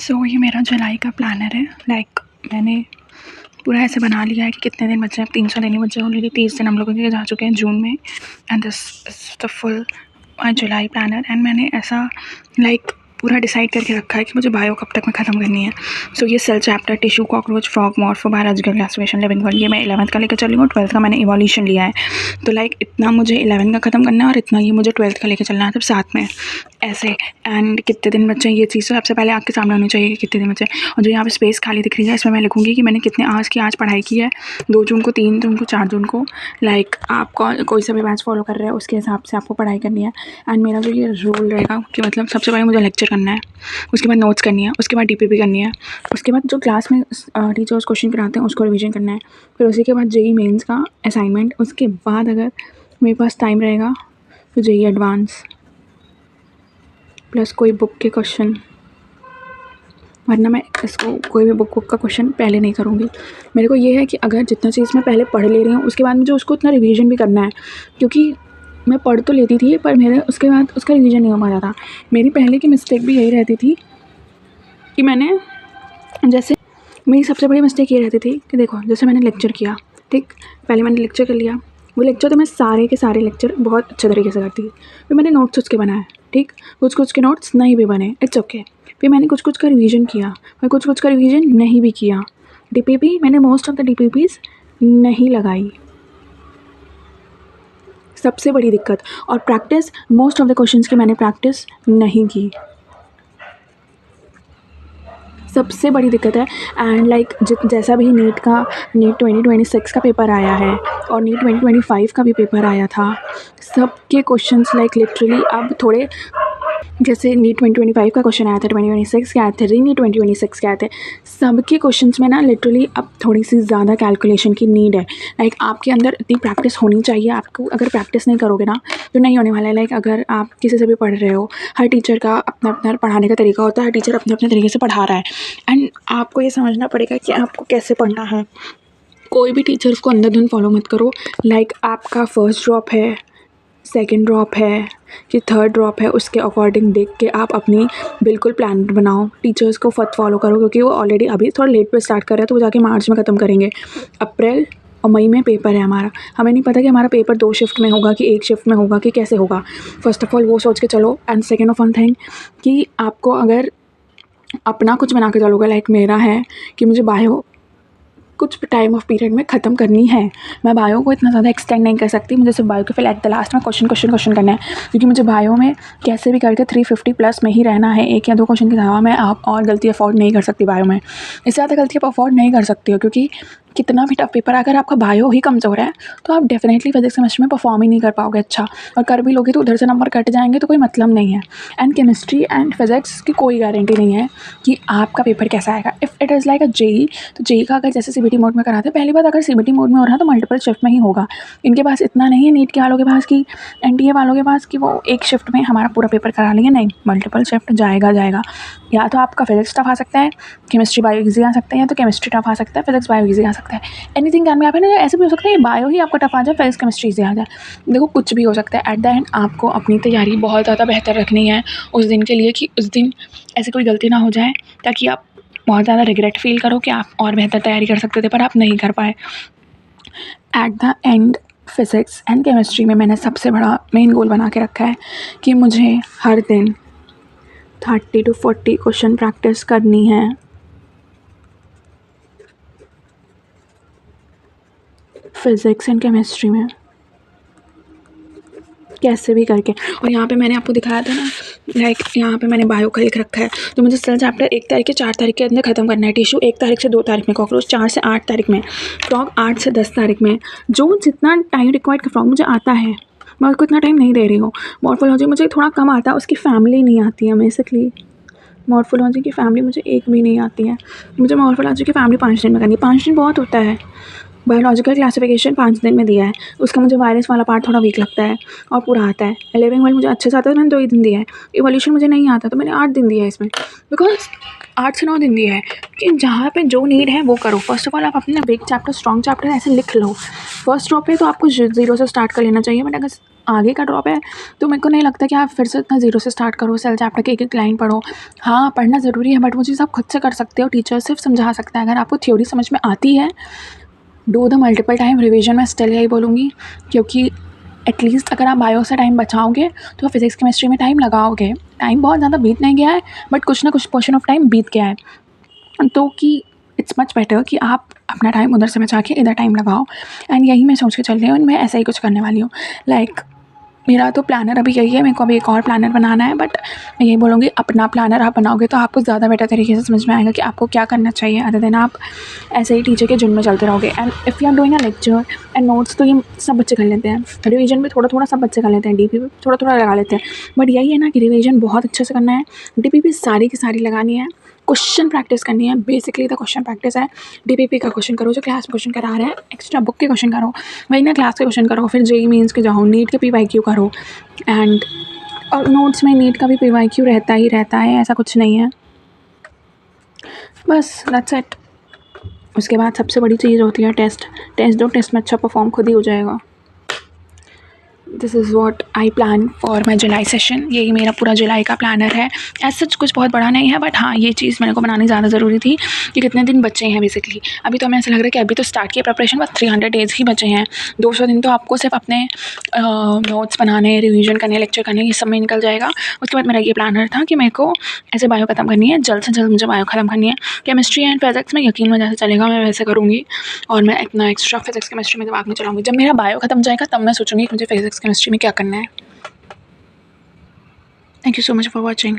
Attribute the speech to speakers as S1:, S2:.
S1: ये मेरा जुलाई का प्लानर है। मैंने पूरा ऐसे बना लिया है कि कितने दिन बचे हैं। 300 दिन ही बचे हैं ऑलरेडी। 30 दिन हम लोगों के जा चुके हैं जून में। And this is the full May July planner. And मैंने ऐसा पूरा डिसाइड करके रखा है कि मुझे बायो कब तक में ख़त्म करनी है। ये cell chapter, tissue, cockroach, frog, morpho, biological classification, living world, ये मैं 11th का लेकर चल रही हूँ। 12th का मैंने इवोल्यूशन लिया है। इतना मुझे 11th का ख़त्म करना है और इतना ये मुझे 12th का लेकर चलना है, सब साथ में ऐसे। एंड कितने दिन बचे हैं ये चीज़ तो सबसे पहले आपके सामने होनी चाहिए कि कितने दिन बचे। और जो यहाँ पे स्पेस खाली दिख रही है इसमें मैं लिखूँगी कि मैंने कितने आज की आज पढ़ाई की है। 2 जून को, 3 जून को, 4 जून को। आप कोई सा भी बैच फॉलो कर रहे हैं उसके हिसाब से आपको पढ़ाई करनी है। एंड मेरा जो ये रूल रहेगा कि सबसे पहले मुझे लेक्चर करना है, उसके बाद नोट्स करनी है, उसके बाद डीपीपी करनी है, उसके बाद जो क्लास में टीचर्स क्वेश्चन कराते हैं उसको रिवीजन करना है, फिर उसी के बाद जेई मेंस का असाइनमेंट, उसके बाद अगर मेरे पास टाइम रहेगा तो जेई एडवांस प्लस कोई बुक के क्वेश्चन, वरना मैं इसको कोई भी बुक का क्वेश्चन पहले नहीं करूँगी। मेरे को ये है कि अगर जितना चीज़ मैं पहले पढ़ ले रही हूँ उसके बाद मुझे उसको उतना रिवीजन भी करना है, क्योंकि मैं पढ़ तो लेती थी पर मेरे उसके बाद उसका रिवीजन नहीं हो पाता था। मेरी पहले की मिस्टेक भी यही रहती थी कि मेरी सबसे बड़ी मिस्टेक ये रहती थी कि देखो, जैसे मैंने लेक्चर किया, ठीक, पहले मैंने लेक्चर कर लिया। वो लेक्चर तो मैं सारे के सारे लेक्चर बहुत अच्छे तरीके से करती थी। फिर मैंने नोट्स उसके बनाए, ठीक, कुछ के नोट्स नहीं भी बने, इट्स ओके। फिर मैंने कुछ का रिवीजन किया, फिर कुछ का रिवीजन नहीं भी किया। डीपीपी मैंने मोस्ट ऑफ द डीपीपीज नहीं लगाई, सबसे बड़ी दिक्कत। और practice, most of the questions की मैंने प्रैक्टिस नहीं की, सबसे बड़ी दिक्कत है। एंड जैसा भी नीट 2026 का पेपर आया है और नीट 2025 का भी पेपर आया था, सबके क्वेश्चंस लिटरली अब थोड़े, जैसे नीट 2025 का क्वेश्चन आया था, 2026 के आए थे, री नीट 2026 के आए थे, सबके क्वेश्चंस में ना लिटरली अब थोड़ी सी ज़्यादा कैलकुलेशन की नीड है। आपके अंदर इतनी प्रैक्टिस होनी चाहिए। आपको अगर प्रैक्टिस नहीं करोगे ना तो नहीं होने वाला है। अगर आप किसी से भी पढ़ रहे हो, हर टीचर का अपना अपना पढ़ाने का तरीका होता है, हर टीचर अपने अपने तरीके से पढ़ा रहा है। एंड आपको ये समझना पड़ेगा कि आपको कैसे पढ़ना है। कोई भी टीचर उसको अंधाधुंध फॉलो मत करो। आपका फर्स्ट ड्रॉप है, सेकंड ड्रॉप है कि थर्ड ड्रॉप है, उसके अकॉर्डिंग देख के आप अपनी बिल्कुल प्लान बनाओ। टीचर्स को फट फॉलो करो, क्योंकि वो ऑलरेडी अभी थोड़ा लेट पे स्टार्ट कर रहे हैं तो वो जाके मार्च में ख़त्म करेंगे। अप्रैल और मई में पेपर है हमारा। हमें नहीं पता कि हमारा पेपर 2 शिफ्ट में होगा कि 1 शिफ्ट में होगा कि कैसे होगा। फर्स्ट ऑफ ऑल वो सोच के चलो। And second of one thing कि आपको अगर अपना कुछ बना के चलोगे, मेरा है कि मुझे बायो कुछ टाइम ऑफ पीरियड में ख़त्म करनी है। मैं बायो को इतना ज़्यादा एक्सटेंड नहीं कर सकती। मुझे सिर्फ बायो के फिर एट द लास्ट में क्वेश्चन करना है, क्योंकि मुझे बायो में कैसे भी करके 350 प्लस में ही रहना है। 1 या 2 क्वेश्चन के अलावा मैं आप और गलती अफोर्ड नहीं कर सकती बायो में। इससे ज़्यादा गलती आप अफोर्ड नहीं कर सकती हो, क्योंकि कितना भी टफ पेपर, अगर आपका बायो ही कमज़ोर है तो आप डेफिनेटली फिजिक्स सेमेस्टर में परफॉर्म ही नहीं कर पाओगे अच्छा। और कर भी लोगे तो उधर से नंबर कट जाएंगे, तो कोई मतलब नहीं है। एंड केमिस्ट्री एंड फिजिक्स की कोई गारंटी नहीं है कि आपका पेपर कैसा आएगा। If it is like a JEE, तो जेई का अगर जैसे सीबीटी मोड में कराते हैं, पहली बात अगर सीबीटी मोड में हो रहा है तो मल्टीपल शिफ्ट में ही होगा। इनके पास इतना नहीं है नीट के वालों के पास कि एनटीए वालों के पास कि वो 1 शिफ्ट में हमारा पूरा पेपर करा लेंगे। नहीं, मल्टीपल शिफ्ट जाएगा। या तो आपका फिजिक्स टफ आ सकता है, केमिस्ट्री बायो ईजी आ सकता है, या तो केमिस्ट्री टफ आ सकता है, फिजिक्स बायो ईजी आ सकता है। Anything can be happen. ऐसे भी हो सकता है बायो ही आपका टफ आ जाए, फिजिक्स केमिस्ट्री ईजी आ जाए। देखो, कुछ भी हो सकता है। एट द एंड आपको अपनी तैयारी बहुत ज़्यादा बेहतर रखनी है उस दिन के लिए, कि उस दिन ऐसी कोई गलती ना हो जाए ताकि आप बहुत ज़्यादा रिग्रेट फील करो कि आप और बेहतर तैयारी कर सकते थे पर आप नहीं कर पाए। At the end physics and chemistry में मैंने सबसे बड़ा मेन गोल बना के रखा है कि मुझे हर दिन 30 to 40 क्वेश्चन प्रैक्टिस करनी है। फिज़िक्स एंड केमिस्ट्री में कैसे भी करके। और यहाँ पे मैंने आपको दिखाया था ना, यहाँ पे मैंने बायो का लिख रखा है। तो मुझे सेल चैप्टर 1 तारीख के 4 तारीख के अंदर ख़त्म करना है। टिश्यू 1 तारीख से 2 तारीख में, कॉकरोच 4 से 8 तारीख में, फ्रॉग 8 से 10 तारीख में। जो जितना टाइम रिक्वायर्ड फ्रॉग मुझे आता है, मैं उसको इतना टाइम नहीं दे रही हूँ। मॉर्फोलॉजी मुझे थोड़ा कम आता है, उसकी फैमिली नहीं आती है बेसिकली। मॉर्फोलॉजी की फैमिली मुझे एक भी नहीं आती है। मुझे मॉर्फोलॉजी की फैमिली 5 दिन में करनी है। 5 दिन बहुत होता है। बायोलॉजिकल क्लासिफिकेशन 5 दिन में दिया है, उसका मुझे वायरस वाला पार्ट थोड़ा वीक लगता है और पूरा आता है। लिविंग वर्ल्ड मुझे अच्छे से आता है, मैंने 2 ही दिन दिया है। इवोल्यूशन मुझे नहीं आता तो मैंने 8 दिन दिया है इसमें, बिकॉज 8 से 9 दिन दिया है कि जहाँ पे जो नीड है वो करो। फर्स्ट ऑफ ऑल आप अपना वीक चैप्टर, स्ट्रॉन्ग चैप्टर ऐसे लिख लो। फर्स्ट ड्रॉप पे तो आपको 0 से स्टार्ट कर लेना चाहिए, बट अगर आगे का ड्रॉप है, तो मेरे को नहीं लगता कि आप फिर से इतना ज़ीरो से स्टार्ट करो, सेल चैप्टर के एक-एक लाइन पढ़ो। हाँ, पढ़ना ज़रूरी है, बट वो चीज़ आप खुद से कर सकते हो, टीचर सिर्फ समझा सकता है। अगर आपको थ्योरी समझ में आती है, do the multiple time revision. मैं स्टिल यही बोलूँगी, क्योंकि एटलीस्ट अगर आप बायो से टाइम बचाओगे तो फिज़िक्स केमिस्ट्री में टाइम लगाओगे। टाइम बहुत ज़्यादा बीत नहीं गया है, बट कुछ ना कुछ पोर्शन ऑफ टाइम बीत गया है, तो कि इट्स मच बेटर कि आप अपना टाइम उधर से बचा के इधर टाइम लगाओ। एंड यही मैं सोच के चल रही हूँ, मैं ऐसा ही कुछ करने वाली हूँ। लाइक मेरा तो प्लानर अभी यही है, मेरे को अभी एक और प्लानर बनाना है, बट मैं यही बोलूँगी, अपना प्लानर आप बनाओगे तो आपको ज़्यादा बेटर तरीके से समझ में आएगा कि आपको क्या करना चाहिए, अदर देन आप ऐसे ही टीचर के झुंड में चलते रहोगे। And if you are doing a lecture and notes, तो ये सब बच्चे कर लेते हैं, रिवीजन भी थोड़ा थोड़ा सब बच्चे कर लेते हैं, डीपी भी थोड़ा थोड़ा लगा लेते हैं, बट यही है ना कि रिवीजन बहुत अच्छे से करना है, डीपी भी सारी की सारी लगानी है, क्वेश्चन प्रैक्टिस करनी है। बेसिकली तो क्वेश्चन प्रैक्टिस है, डीपीपी का क्वेश्चन करो जो क्लास में क्वेश्चन करा रहे हैं, एक्स्ट्रा बुक के क्वेश्चन करो, वही ना क्लास के क्वेश्चन करो, फिर जेईई मेंस के जाओ, नीट के पीवाईक्यू करो। एंड और नोट्स में नीट का भी पीवाईक्यू रहता ही रहता है, ऐसा कुछ नहीं है, बस दैट्स इट। उसके बाद सबसे बड़ी चीज़ होती है टेस्ट। टेस्ट दो, टेस्ट में अच्छा परफॉर्म खुद ही हो जाएगा। This is what I plan for my July session. यही मेरा पूरा जुलाई का प्लानर है। एज सच कुछ बहुत बड़ा नहीं है, बट हाँ, ये चीज़ मेरे को बनानी ज़्यादा ज़रूरी थी कि कितने दिन बचे हैं बेसिकली। अभी तो हमें ऐसा लग रहा है कि अभी तो स्टार्ट किया प्रिपरेशन, बस 300 डेज़ ही बचे हैं। 200 दिन तो आपको सिर्फ अपने नोट्स बनाने, रिवीजन करने, लेक्चर करने, ये सब में निकल जाएगा। उसके बाद मेरा ये प्लानर था कि मेरे को ऐसे बायो ख़त्म करनी है, जल्द से जल्द मुझे बायो ख़त्म करनी है। केमिस्ट्री एंड फिजिक्स में यकीन में जैसे चलेगा मैं वैसे करूँगी, और मैं इतना एक्स्ट्रा फिजिक्स केमिस्ट्री में दिमाग नहीं चलाऊँगी। जब मेरा बायो ख़त्म जाएगा तब मैं सोचूँगी कि मुझे फिजिक्स केमिस्ट्री में क्या करना है। Thank you so much for watching.